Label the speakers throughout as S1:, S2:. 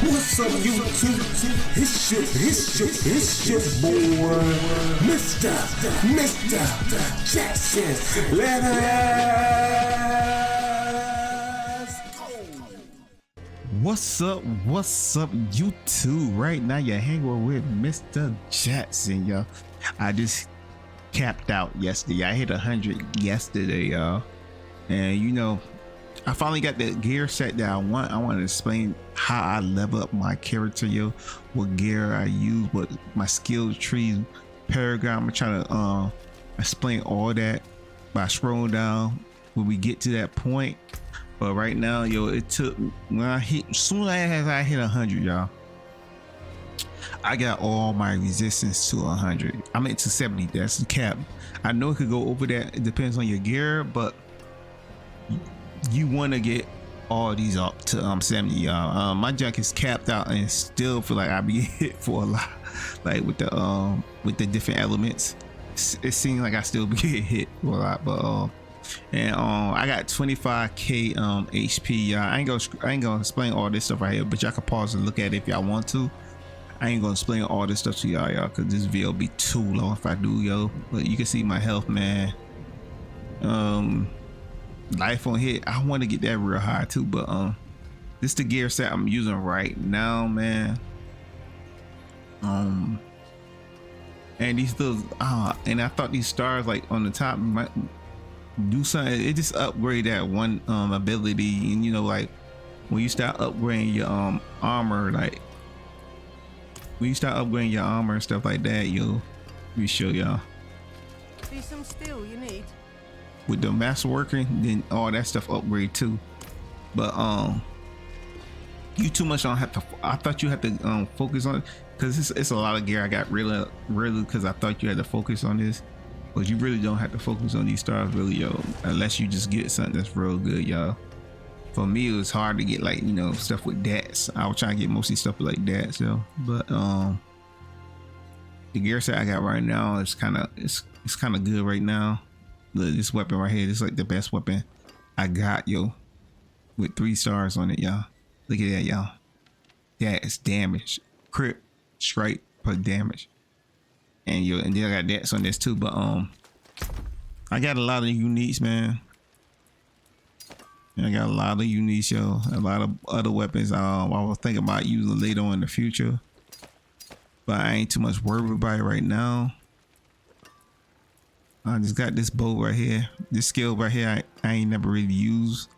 S1: What's up, YouTube? It's your boy, Mr. Jackson. Let us go.
S2: What's up, YouTube? Right now, you're hanging with Mr. Jackson, y'all. I just capped out yesterday. I hit 100 yesterday, y'all. And you know, I finally got the gear set that I want. I want to explain how I level up my character, yo. What gear I use, what my skill tree, Paragon. I'm trying to explain all that by scrolling down when we get to that point. But right now, yo, it took when I hit, as soon as I hit 100, y'all, I got all my resistance to 100. I meant to 70. That's the cap. I know it could go over that. It depends on your gear, but you want to get all these up to 70, y'all. My junk is capped out and still feel like I be hit for a lot, like with the different elements. It seems like I still be hit for a lot, but I got 25k HP, y'all. I ain't gonna explain all this stuff right here, but y'all can pause and look at it if y'all want to. I ain't gonna explain all this stuff to y'all, cause this video be too long if I do, yo. But you can see my health, man. Life on hit, I want to get that real high too, but this the gear set I'm using right now, man. And these little and I thought these stars like on the top might do something. It just upgrade that one ability, and you know, like when you start upgrading your armor, like when you start upgrading your armor and stuff like that, yo, let me show y'all.
S3: See some steel you need.
S2: With the master working, then all that stuff upgrade too. But you too much on have to. I thought you had to focus on it, because it's a lot of gear I got really because I thought you had to focus on this, but you really don't have to focus on these stars really, yo, unless you just get something that's real good, y'all. For me, it was hard to get, like, you know, stuff with dats. I was trying to get mostly stuff like dats, yo. But the gear set I got right now is kind of it's kind of good right now. Look, this weapon right here, this is like the best weapon I got, yo, with 3 stars on it, y'all. Look at that, y'all. That is damage, crit, strike per damage, and yo, and then I got that on this too. But I got a lot of uniques, man. I got a lot of uniques, yo. A lot of other weapons I was thinking about using later on in the future, but I ain't too much worried about it right now. I just got this bow right here. This skill right here, I ain't never really used.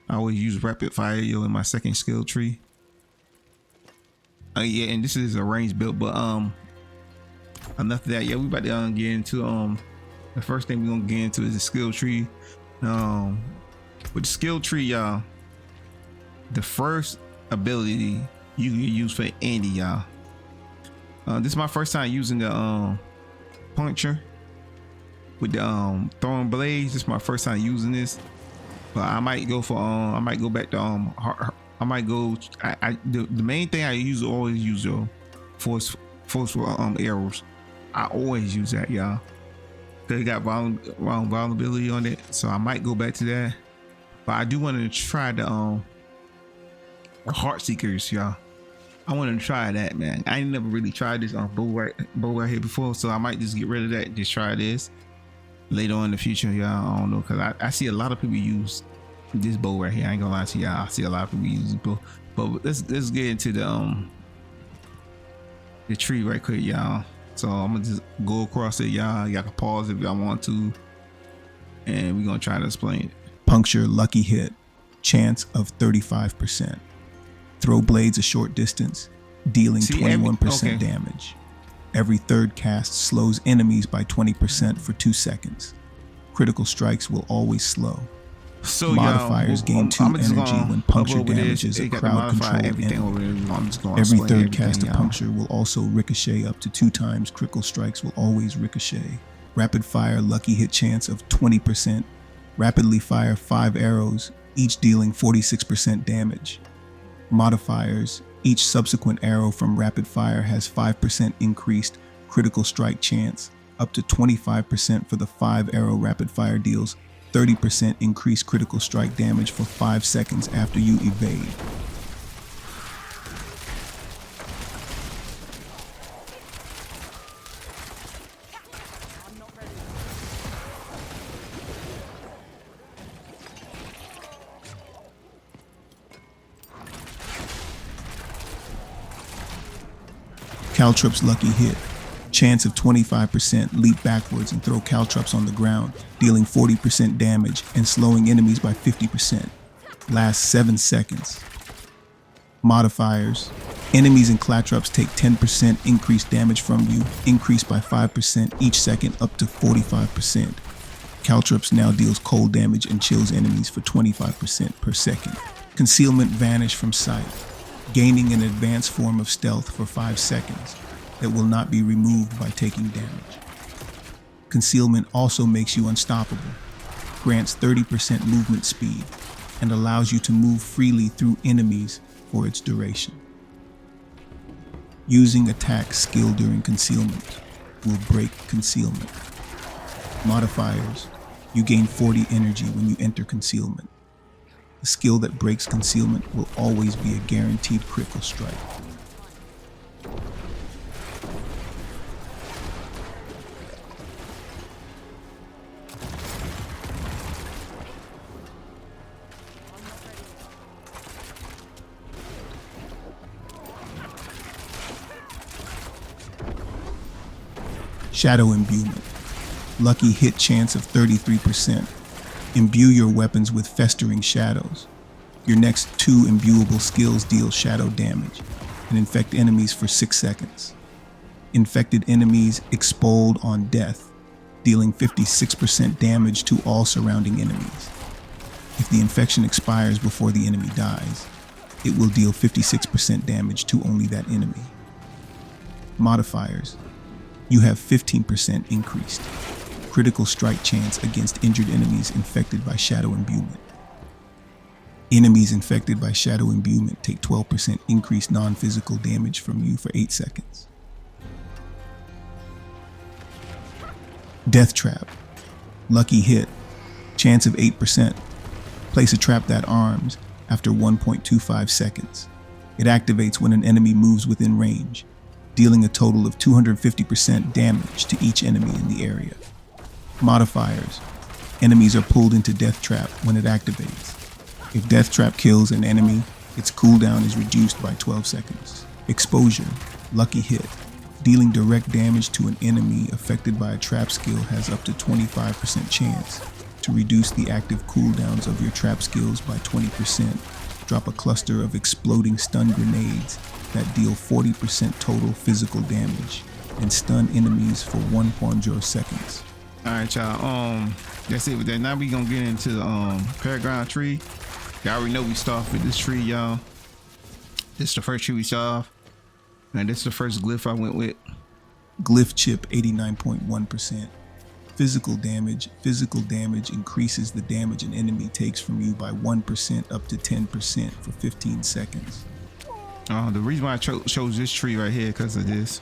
S2: I always use rapid fire, yo, in my second skill tree. Yeah, and this is a range build, but enough of that. Yeah, we about to get into the first thing we gonna get into is the skill tree. With the skill tree, y'all, the first ability you can use for any, y'all. This is my first time using the puncture with the throwing blades. This is my first time using this, but I might go for I might go back to I might go. The main thing I always use though, force arrows. I always use that, y'all. They got vulnerability on it, so I might go back to that. But I do want to try the heart seekers, y'all. I want to try that, man. I ain't never really tried this bow right here before, so I might just get rid of that and just try this later on in the future, y'all. I don't know, because I see a lot of people use this bow right here. I ain't gonna lie to y'all. I see a lot of people use this bow. But let's get into the tree right quick, y'all. So I'm gonna just go across it, y'all. Y'all can pause if y'all want to, and we're gonna try to explain it.
S4: Puncture lucky hit, chance of 35%. Throw blades a short distance, dealing 21% damage. Every third cast slows enemies by 20% for 2 seconds. Critical strikes will always slow.
S2: So
S4: modifiers gain 2 energy when puncture damages a crowd control enemy. Every third cast of puncture will also ricochet up to 2 times. Critical strikes will always ricochet. Rapid fire lucky hit chance of 20%. Rapidly fire 5 arrows, each dealing 46% damage. Modifiers: each subsequent arrow from rapid fire has 5% increased critical strike chance, up to 25% for the 5 arrow rapid fire deals 30% increased critical strike damage for 5 seconds after you evade. Caltrops Lucky Hit. Chance of 25%, leap backwards and throw caltrops on the ground, dealing 40% damage and slowing enemies by 50%. Lasts 7 seconds. Modifiers. Enemies and caltrops take 10% increased damage from you, increased by 5% each second up to 45%. Caltrops now deals cold damage and chills enemies for 25% per second. Concealment Vanish from sight. Gaining an advanced form of stealth for 5 seconds that will not be removed by taking damage. Concealment also makes you unstoppable, grants 30% movement speed, and allows you to move freely through enemies for its duration. Using attack skill during concealment will break concealment. Modifiers. You gain 40 energy when you enter concealment. The skill that breaks concealment will always be a guaranteed critical strike. Shadow Imbuement. Lucky hit chance of 33%. Imbue your weapons with festering shadows. Your next 2 imbuable skills deal shadow damage and infect enemies for 6 seconds. Infected enemies expelled on death, dealing 56% damage to all surrounding enemies. If the infection expires before the enemy dies, it will deal 56% damage to only that enemy. Modifiers. You have 15% increased critical strike chance against injured enemies infected by Shadow Imbuement. Enemies infected by Shadow Imbuement take 12% increased non-physical damage from you for 8 seconds. Death Trap. Lucky hit. Chance of 8%. Place a trap that arms after 1.25 seconds. It activates when an enemy moves within range, dealing a total of 250% damage to each enemy in the area. Modifiers. Enemies are pulled into Death Trap when it activates. If Death Trap kills an enemy, its cooldown is reduced by 12 seconds. Exposure. Lucky hit. Dealing direct damage to an enemy affected by a trap skill has up to 25% chance to reduce the active cooldowns of your trap skills by 20%. Drop a cluster of exploding stun grenades that deal 40% total physical damage and stun enemies for 1.0 seconds.
S2: All right, y'all. That's it with that. Now we gonna get into the Paragon tree. Y'all already know we start off with this tree, y'all. This is the first tree we saw off. And this is the first glyph I went with.
S4: Glyph chip 89.1%. Physical damage. Physical damage increases the damage an enemy takes from you by 1% up to 10% for 15 seconds.
S2: The reason why I chose this tree right here because of this.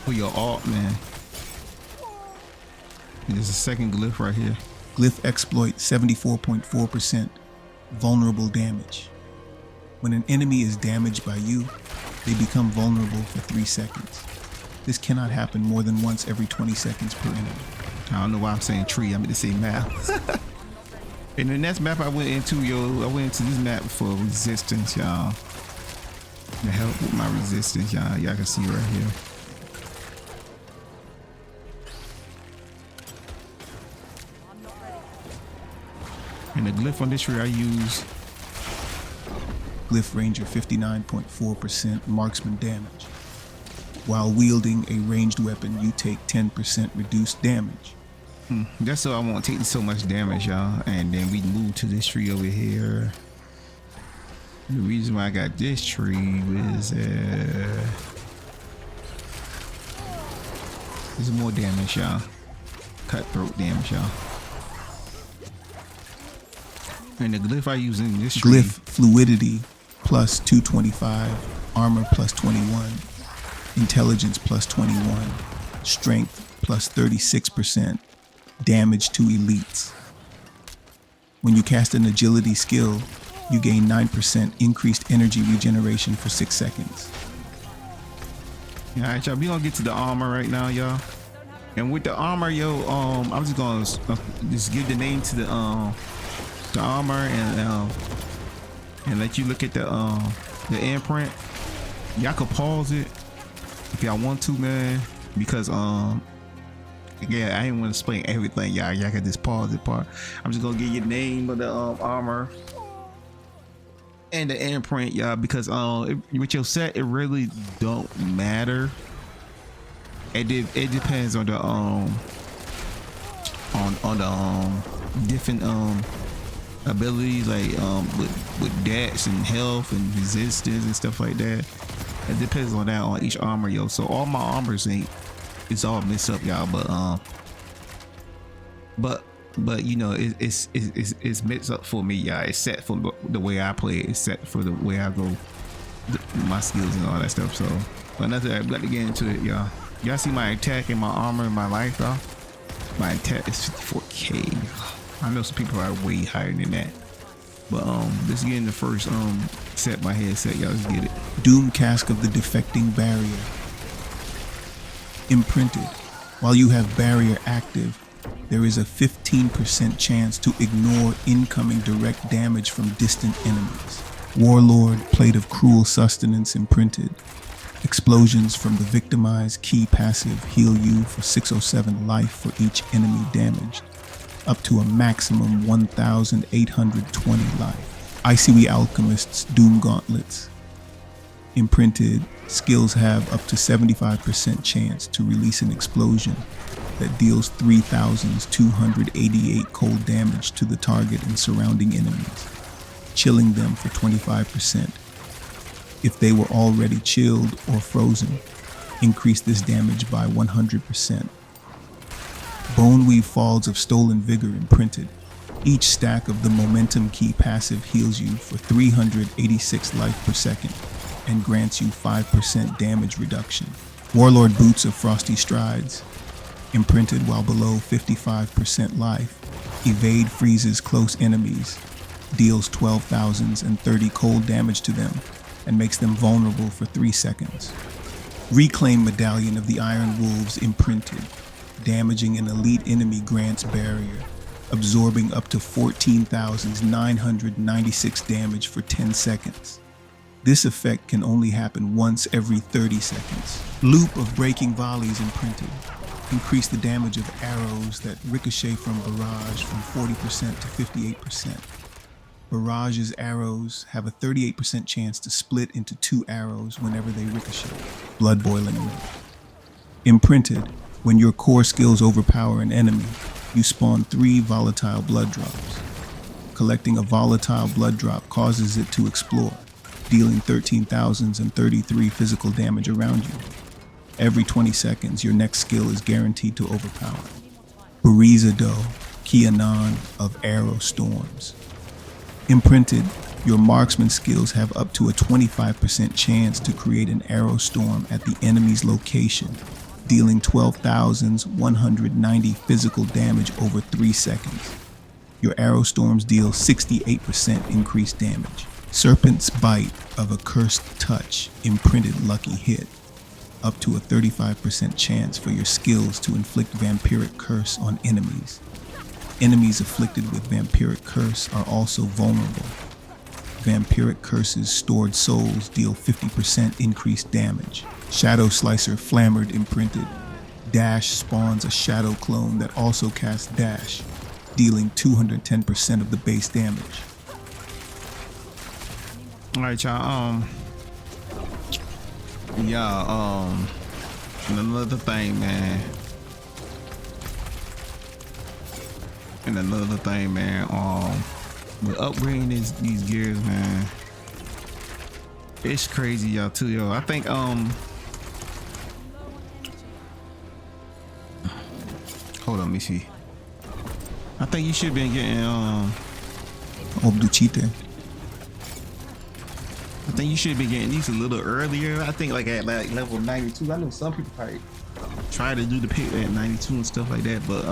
S2: For your alt, man. And there's a second glyph right here.
S4: Glyph exploit 74.4%. Vulnerable damage. When an enemy is damaged by you, they become vulnerable for 3 seconds. This cannot happen more than once every 20 seconds per enemy.
S2: I don't know why I'm saying tree. I meant to say map. And the next map I went into, I went into this map for resistance, y'all. To help with my resistance, y'all. Y'all can see right here. And the glyph on this tree I use.
S4: Glyph Ranger 59.4% marksman damage. While wielding a ranged weapon, you take 10% reduced damage.
S2: That's so I won't take so much damage, y'all. And then we move to this tree over here. The reason why I got this tree was there's more damage, y'all. Cutthroat damage, y'all. And the glyph I use in this tree.
S4: Glyph Fluidity plus 225, armor plus 21, intelligence plus 21, strength plus 36%, damage to elites. When you cast an agility skill, you gain 9% increased energy regeneration for 6 seconds.
S2: All right, y'all, we gonna get to the armor right now, y'all. And with the armor, I'm just gonna just give the name to the armor, and and let you look at the imprint. Y'all could pause it if y'all want to, man, because yeah, I didn't want to explain everything. Y'all can just pause the part. I'm just gonna give you the name of the armor and the imprint, y'all, because with your set it really don't matter. It depends on the on the different abilities, like with dex and health and resistance and stuff like that. It depends on that on each armor, yo. So all my armors it's all mixed up, y'all, but you know, it's mixed up for me, y'all. It's set for the way I play it. It's set for the way I go, my skills and all that stuff. So but nothing, I'm about to get into it, y'all. Y'all see my attack and my armor and my life, y'all. My attack is 54k. I know some people are way higher than that, but let's get in the first set, my headset, y'all. Let's get it.
S4: Doom Cask of the Defecting Barrier. Imprinted. While you have barrier active, there is a 15% chance to ignore incoming direct damage from distant enemies. Warlord, Plate of Cruel Sustenance imprinted. Explosions from the victimized key passive heal you for 607 life for each enemy damaged, up to a maximum 1,820 life. ICW Alchemist's Doom Gauntlets. Imprinted, skills have up to 75% chance to release an explosion that deals 3,288 cold damage to the target and surrounding enemies, chilling them for 25%. If they were already chilled or frozen, increase this damage by 100%. Boneweave Falls of Stolen Vigor imprinted. Each stack of the Momentum Key passive heals you for 386 life per second and grants you 5% damage reduction. Warlord Boots of Frosty Strides imprinted while below 55% life. Evade freezes close enemies, deals 12,030 cold damage to them, and makes them vulnerable for 3 seconds. Reclaim Medallion of the Iron Wolves imprinted. Damaging an elite enemy grants barrier, absorbing up to 14,996 damage for 10 seconds. This effect can only happen once every 30 seconds. Loop of Breaking Volleys imprinted. Increase the damage of arrows that ricochet from barrage from 40% to 58%. Barrage's arrows have a 38% chance to split into 2 arrows whenever they ricochet. Blood Boiling Ring. Imprinted, when your core skills overpower an enemy, you spawn 3 volatile blood drops. Collecting a volatile blood drop causes it to explore, dealing 13,033 physical damage around you. Every 20 seconds, your next skill is guaranteed to overpower. Barizado, Kianan of Arrow Storms. Imprinted, your marksman skills have up to a 25% chance to create an arrow storm at the enemy's location, dealing 12,190 physical damage over 3 seconds. Your arrow storms deal 68% increased damage. Serpent's Bite of Accursed Touch imprinted lucky hit. Up to a 35% chance for your skills to inflict vampiric curse on enemies. Enemies afflicted with vampiric curse are also vulnerable. Vampiric curses stored souls deal 50% increased damage. Shadow Slicer Flammered imprinted. Dash spawns a shadow clone that also casts dash, dealing 210% of the base damage.
S2: Alright, y'all, another thing, man. And another thing, man, with upgrading these gears, man, it's crazy, y'all, too, yo. I think, hold on, let me see. I think you should have been getting,
S4: Obduchite.
S2: I think you should be getting these a little earlier. I think like at like level 92. I know some people probably try to do the pick at 92 and stuff like that, but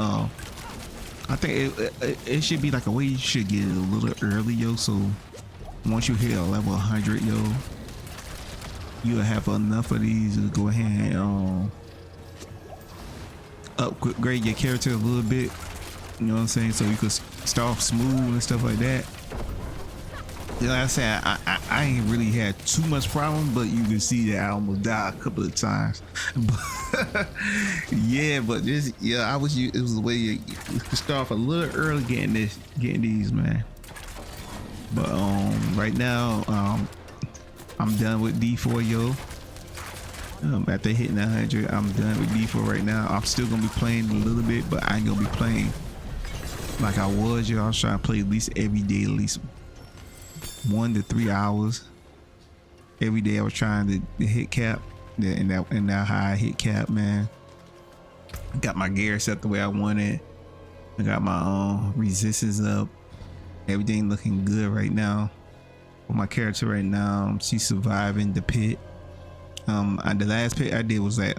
S2: I think it should be like a way you should get it a little early, yo. So once you hit a level 100, yo, you'll have enough of these to go ahead and upgrade your character a little bit. You know what I'm saying? So you could start off smooth and stuff like that. like I said, I ain't really had too much problem, but you can see that I almost died a couple of times. But yeah, but this, yeah, it was the way you could start off a little early getting these, man. But right now, I'm done with D4, yo. After hitting 100, I'm done with D4 right now. I'm still gonna be playing a little bit, but I ain't gonna be playing like I was, yo. I was trying to play at least every day, at least 1 to 3 hours every day. I was trying to hit cap, and that high hit cap, man. Got my gear set the way I wanted. I got my resistance up. Everything looking good right now. For my character right now, she's surviving the pit. The last pit I did was at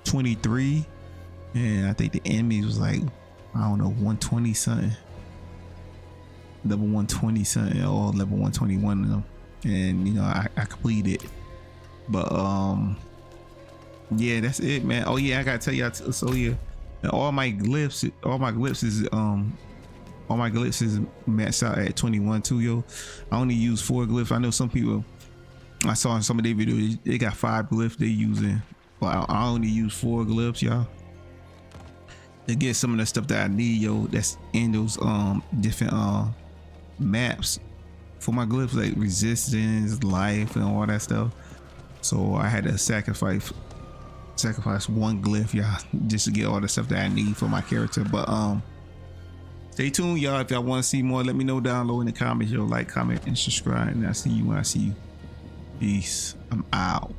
S2: 23, and I think the enemies was like, I don't know, 120 something. Level 120 something, or level 121 of them, and you know I completed. But yeah, that's it, man. Oh yeah, I gotta tell y'all. So yeah, all my glyphs is maxed out at 21 too, yo. I only use 4 glyphs. I know some people, I saw in some of their videos, they got 5 glyphs they using, but I only use 4 glyphs, y'all, to get some of the stuff that I need, yo. That's in those different maps for my glyphs, like resistance, life, and all that stuff. So I had to sacrifice 1 glyph, y'all, just to get all the stuff that I need for my character. But stay tuned, y'all. If y'all want to see more, let me know down low in the comments, yo. Like, comment, and subscribe, and I'll see you when I see you. Peace. I'm out.